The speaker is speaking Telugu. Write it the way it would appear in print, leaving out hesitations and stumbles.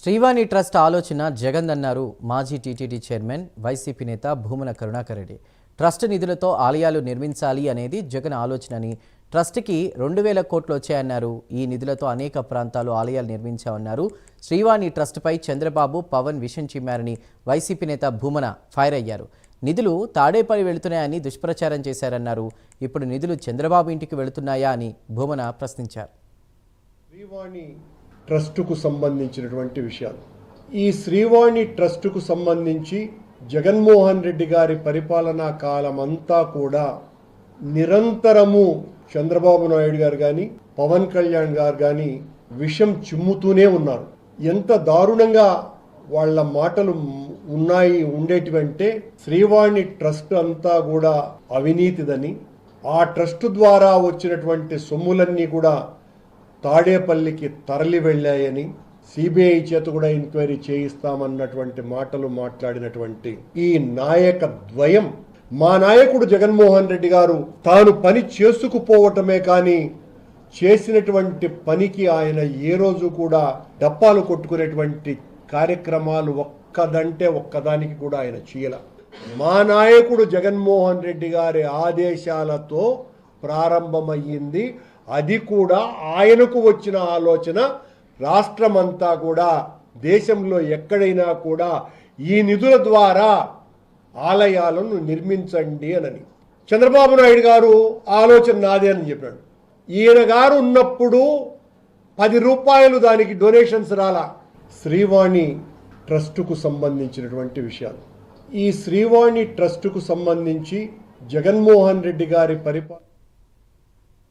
శ్రీవాణి ట్రస్ట్ ఆలోచన జగన్ అన్నారు మాజీ టీటీడీ చైర్మన్ వైసీపీ నేత భూమన కరుణాకర్ రెడ్డి. ట్రస్ట్ నిధులతో ఆలయాలు నిర్మించాలి అనేది జగన్ ఆలోచనని, ట్రస్ట్కి 2000 కోట్లు వచ్చాయన్నారు. ఈ నిధులతో అనేక ప్రాంతాల్లో ఆలయాలు నిర్మించామన్నారు. శ్రీవాణి ట్రస్ట్పై చంద్రబాబు, పవన్ విషం చిమ్మారని వైసీపీ నేత భూమన ఫైర్ అయ్యారు. నిధులు తాడేపల్లి వెళుతున్నాయని దుష్ప్రచారం చేశారన్నారు. ఇప్పుడు నిధులు చంద్రబాబు ఇంటికి వెళుతున్నాయా అని భూమన ప్రశ్నించారు. శ్రీవాణి ట్రస్టుకు సంబంధించినటువంటి విషయాలు, ఈ శ్రీవాణి ట్రస్టుకు సంబంధించి జగన్మోహన్ రెడ్డి గారి పరిపాలనా కాలమంతా కూడా నిరంతరము చంద్రబాబు నాయుడు గారు కానీ, పవన్ కళ్యాణ్ గారు కానీ విషం చిమ్ముతూనే ఉన్నారు. ఎంత దారుణంగా వాళ్ళ మాటలు ఉండేటివంటే శ్రీవాణి ట్రస్ట్ అంతా కూడా అవినీతిదని, ఆ ట్రస్ట్ ద్వారా వచ్చినటువంటి సొమ్ములన్నీ కూడా తాడేపల్లికి తరలి వెళ్ళాయని, సిబిఐ చేత కూడా ఎంక్వైరీ చేయిస్తామన్నటువంటి మాటలు మాట్లాడినటువంటి ఈ నాయక ద్వయం, మా నాయకుడు జగన్మోహన్ రెడ్డి గారు తాను పని చేసుకుపోవటమే కానీ చేసినటువంటి పనికి ఆయన ఏ రోజు కూడా డప్పాలు కొట్టుకునేటువంటి కార్యక్రమాలు ఒక్కదానికి కూడా ఆయన చేయల. మా నాయకుడు జగన్మోహన్ రెడ్డి గారి ఆదేశాలతో ప్రారంభమయ్యింది. అది కూడా ఆయనకు వచ్చిన ఆలోచన. రాష్ట్రమంతా కూడా, దేశంలో ఎక్కడైనా కూడా ఈ నిధుల ద్వారా ఆలయాలను నిర్మించండి అని చంద్రబాబు నాయుడు గారు ఆలోచన నాదే అని చెప్పాడు. ఈయన గారు ఉన్నప్పుడు 10 రూపాయలు దానికి డొనేషన్స్ రాలా. శ్రీవాణి ట్రస్టుకు సంబంధించినటువంటి విషయాలు, ఈ శ్రీవాణి ట్రస్టుకు సంబంధించి జగన్మోహన్ రెడ్డి గారి పరిపాలన